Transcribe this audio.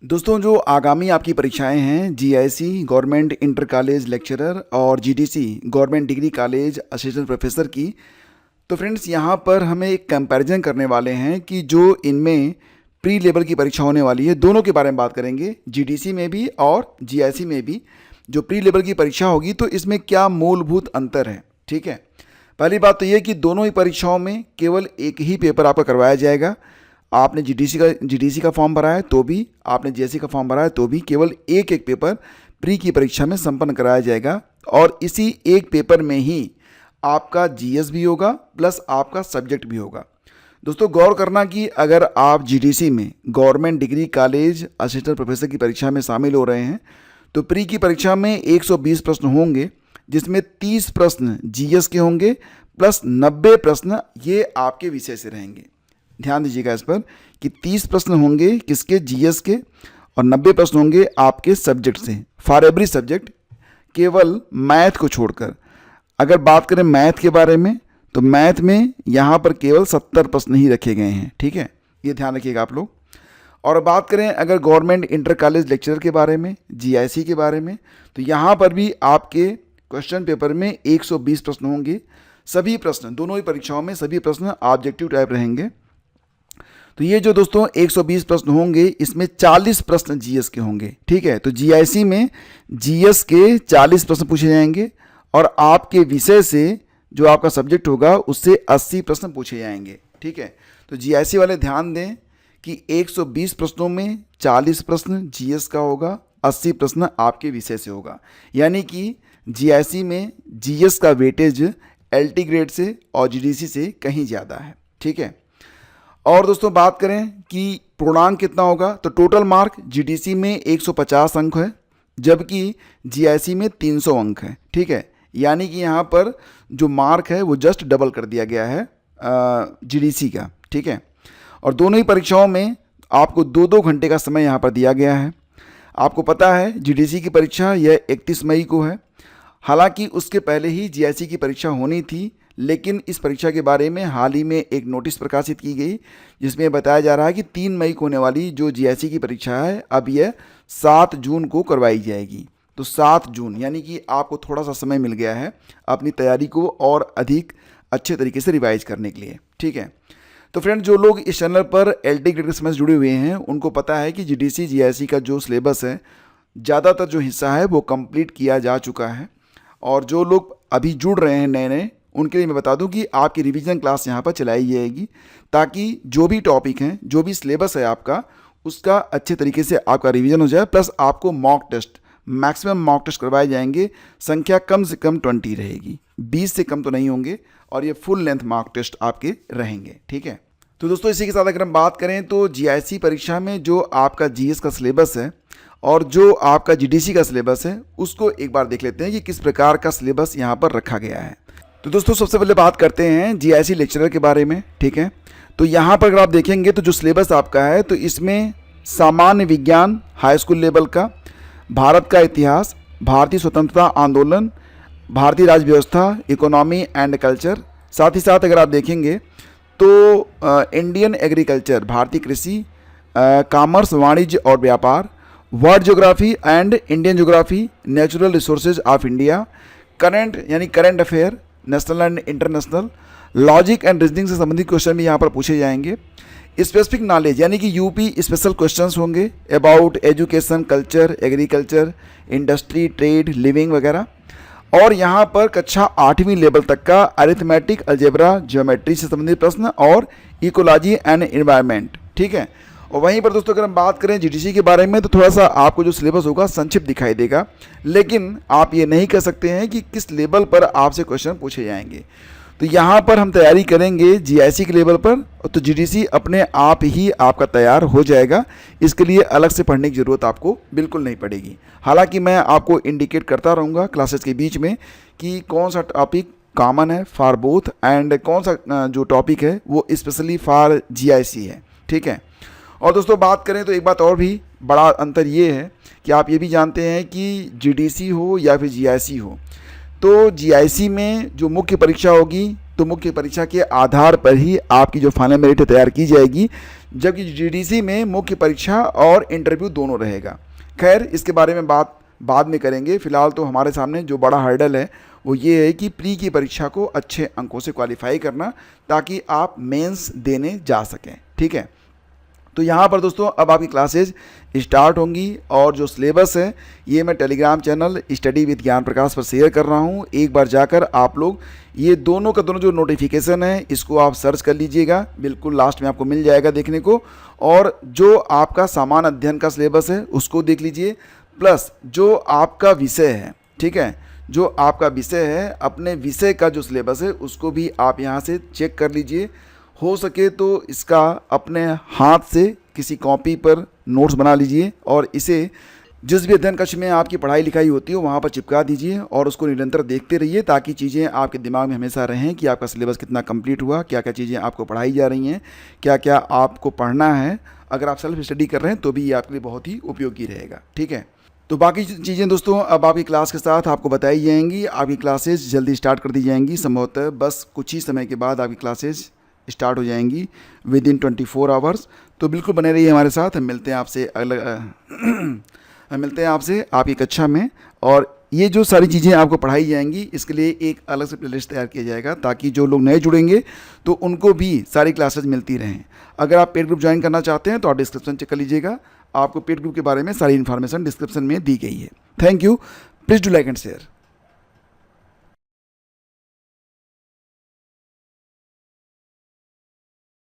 दोस्तों, जो आगामी आपकी परीक्षाएं हैं GIC government inter college lecturer और GDC government degree college assistant professor की, तो फ्रेंड्स यहाँ पर हमें एक कंपैरिजन करने वाले हैं कि जो इनमें प्री लेवल की परीक्षा होने वाली है दोनों के बारे में बात करेंगे। जीडीसी में भी और जीआईसी में भी जो प्री लेवल की परीक्षा होगी तो इसमें क्या मूलभूत अंतर है। ठीक है, पहली बात तो ये कि दोनों ही परीक्षाओं में केवल एक ही पेपर आपका करवाया जाएगा। आपने जीडीसी का फॉर्म भरा है तो भी, आपने जीएससी का फॉर्म भरा है तो भी केवल एक एक पेपर प्री की परीक्षा में संपन्न कराया जाएगा और इसी एक पेपर में ही आपका जीएस भी होगा प्लस आपका सब्जेक्ट भी होगा। दोस्तों, गौर करना कि अगर आप जीडीसी में government degree college assistant professor की परीक्षा में शामिल हो रहे हैं तो प्री की परीक्षा में 120 प्रश्न होंगे, जिसमें 30 प्रश्न जीएस के होंगे प्लस 90 प्रश्न ये आपके विषय से रहेंगे। ध्यान दीजिएगा इस पर कि 30 प्रश्न होंगे किसके, जीएस के, और 90 प्रश्न होंगे आपके सब्जेक्ट से, फॉर एवरी सब्जेक्ट, केवल मैथ को छोड़कर। अगर बात करें मैथ के बारे में तो मैथ में यहाँ पर केवल 70 प्रश्न ही रखे गए हैं। ठीक है, ये ध्यान रखिएगा आप लोग। और बात करें अगर गवर्नमेंट इंटर कॉलेज लेक्चरर के बारे में, जीआईसी के बारे में, तो यहाँ पर भी आपके क्वेश्चन पेपर में 120 प्रश्न होंगे। सभी प्रश्न, दोनों ही परीक्षाओं में सभी प्रश्न ऑब्जेक्टिव टाइप रहेंगे। तो ये जो दोस्तों 120 प्रश्न होंगे इसमें 40 प्रश्न जीएस के होंगे। ठीक है, तो जीआईसी में जीएस के 40 प्रश्न पूछे जाएंगे और आपके विषय से जो आपका सब्जेक्ट होगा उससे 80 प्रश्न पूछे जाएंगे। ठीक है, तो जीआईसी वाले ध्यान दें कि 120 प्रश्नों में 40 प्रश्न जीएस का होगा, 80 प्रश्न आपके विषय से होगा। यानी कि जीआईसी में जीएस का वेटेज एलटी ग्रेड से और जीडीसी से कहीं ज़्यादा है। ठीक है, और दोस्तों बात करें कि पूर्णांक कितना होगा तो टोटल मार्क जीडीसी में 150 अंक है जबकि जीआईसी में 300 अंक है। ठीक है, यानी कि यहाँ पर जो मार्क है वो जस्ट डबल कर दिया गया है जीडीसी का। ठीक है, और दोनों ही परीक्षाओं में आपको 2-2 घंटे का समय यहाँ पर दिया गया है। आपको पता है जीडीसी की परीक्षा यह 31 मई को है। हालांकि उसके पहले ही जीआईसी की परीक्षा होनी थी, लेकिन इस परीक्षा के बारे में हाल ही में एक नोटिस प्रकाशित की गई जिसमें बताया जा रहा है कि 3 मई को होने वाली जो जीआईसी की परीक्षा है अब यह 7 जून को करवाई जाएगी। तो 7 जून यानी कि आपको थोड़ा सा समय मिल गया है अपनी तैयारी को और अधिक अच्छे तरीके से रिवाइज करने के लिए। ठीक है, तो फ्रेंड जो लोग इस चैनल पर एलटी ग्रेड के समय से जुड़े हुए हैं उनको पता है कि जीडीसी जीआईसी का जो सिलेबस है ज़्यादातर जो हिस्सा है वो कंप्लीट किया जा चुका है। और जो लोग अभी जुड़ रहे हैं नए नए, उनके लिए मैं बता दूं कि आपकी रिवीजन क्लास यहाँ पर चलाई जाएगी ताकि जो भी टॉपिक हैं, जो भी सिलेबस है आपका, उसका अच्छे तरीके से आपका रिवीजन हो जाए। प्लस आपको mock test, maximum mock test करवाए जाएंगे। संख्या कम से कम 20 रहेगी, 20 से कम तो नहीं होंगे, और ये फुल लेंथ मॉक टेस्ट आपके रहेंगे। ठीक है, तो दोस्तों इसी के साथ अगर हम बात करें तो जीआईसी परीक्षा में जो आपका जीएस का सिलेबस है और जो आपका जीडीसी का सिलेबस है उसको एक बार देख लेते हैं कि किस प्रकार का सिलेबस यहाँ पर रखा गया है। तो दोस्तों सबसे पहले बात करते हैं जीआईसी लेक्चरर के बारे में। ठीक है, तो यहाँ पर अगर आप देखेंगे तो जो सिलेबस आपका है तो इसमें सामान्य विज्ञान हाई स्कूल लेवल का, भारत का इतिहास, भारतीय स्वतंत्रता आंदोलन, भारतीय राज्य व्यवस्था, इकोनॉमी एंड कल्चर, साथ ही साथ अगर आप देखेंगे तो इंडियन एग्रीकल्चर, भारतीय कृषि, कॉमर्स वाणिज्य और व्यापार, world geography and Indian geography, natural resources of India, current यानी current affair, national and international, logic and reasoning से संबंधित क्वेश्चन भी यहाँ पर पूछे जाएंगे। स्पेसिफिक नॉलेज यानी कि यूपी स्पेशल क्वेश्चंस होंगे about education, culture, agriculture, industry, trade, living वगैरह। और यहाँ पर कक्षा 8वीं लेवल तक का अरिथमेटिक, अलजेब्रा, ज्योमेट्री से संबंधित प्रश्न और इकोलॉजी एंड एनवायरनमेंट। ठीक है, और वहीं पर दोस्तों अगर हम बात करें जीडीसी के बारे में तो थोड़ा सा आपको जो सिलेबस होगा संक्षिप्त दिखाई देगा, लेकिन आप ये नहीं कह सकते हैं कि किस लेवल पर आपसे क्वेश्चन पूछे जाएंगे। तो यहाँ पर हम तैयारी करेंगे जीआईसी के लेवल पर, तो जीडीसी अपने आप ही आपका तैयार हो जाएगा। इसके लिए अलग से पढ़ने की ज़रूरत आपको बिल्कुल नहीं पड़ेगी। हालांकि मैं आपको इंडिकेट करता रहूँगा क्लासेस के बीच में कि कौन सा टॉपिक कॉमन है फॉर बोथ एंड कौन सा जो टॉपिक है वो स्पेशली फॉर जीआईसी है। ठीक है, और दोस्तों बात करें तो एक बात और भी बड़ा अंतर ये है कि आप ये भी जानते हैं कि जीडीसी हो या फिर जीआईसी हो, तो जीआईसी में जो मुख्य परीक्षा होगी तो मुख्य परीक्षा के आधार पर ही आपकी जो फाइनल मेरिट तैयार की जाएगी, जबकि जीडीसी में मुख्य परीक्षा और इंटरव्यू दोनों रहेगा। खैर, इसके बारे में बात बाद में करेंगे। फिलहाल तो हमारे सामने जो बड़ा हर्डल है वो ये है कि प्री की परीक्षा को अच्छे अंकों से क्वालिफाई करना, ताकि आप मेंस देने जा सकें। ठीक है, तो यहाँ पर दोस्तों अब आपकी क्लासेज स्टार्ट होंगी और जो सिलेबस है ये मैं टेलीग्राम चैनल स्टडी विद ज्ञान प्रकाश पर शेयर कर रहा हूँ। एक बार जाकर आप लोग ये दोनों का दोनों जो नोटिफिकेशन है इसको आप सर्च कर लीजिएगा, बिल्कुल लास्ट में आपको मिल जाएगा देखने को। और जो आपका सामान्य अध्ययन का सिलेबस है उसको देख लीजिए, प्लस जो आपका विषय है, ठीक है, जो आपका विषय है अपने विषय का जो सिलेबस है उसको भी आप यहाँ से चेक कर लीजिए। हो सके तो इसका अपने हाथ से किसी कॉपी पर नोट्स बना लीजिए और इसे जिस भी अध्ययन कक्ष में आपकी पढ़ाई लिखाई होती है वहाँ पर चिपका दीजिए और उसको निरंतर देखते रहिए, ताकि चीज़ें आपके दिमाग में हमेशा रहें कि आपका सिलेबस कितना कंप्लीट हुआ, क्या क्या चीज़ें आपको पढ़ाई जा रही हैं, क्या क्या आपको पढ़ना है। अगर आप सेल्फ स्टडी कर रहे हैं तो भी ये आपके लिए बहुत ही उपयोगी रहेगा। ठीक है, तो बाकी चीज़ें दोस्तों अब आपकी क्लास के साथ आपको बताई जाएंगी। आपकी क्लासेज जल्दी स्टार्ट कर दी जाएंगी, संभवतः बस कुछ ही समय के बाद आपकी क्लासेज स्टार्ट हो जाएंगी विद इन 24 आवर्स। तो बिल्कुल बने रहिए हमारे साथ। हम मिलते हैं आपसे आपकी कक्षा में। और ये जो सारी चीज़ें आपको पढ़ाई जाएंगी इसके लिए एक अलग से प्लेलिस्ट तैयार किया जाएगा, ताकि जो लोग नए जुड़ेंगे तो उनको भी सारी क्लासेज मिलती रहें। अगर आप पेड ग्रुप ज्वाइन करना चाहते हैं तो आप डिस्क्रिप्शन चेक कर लीजिएगा, आपको पेड ग्रुप के बारे में सारी इन्फॉर्मेशन डिस्क्रिप्शन में दी गई है। Thank you, please do like and share.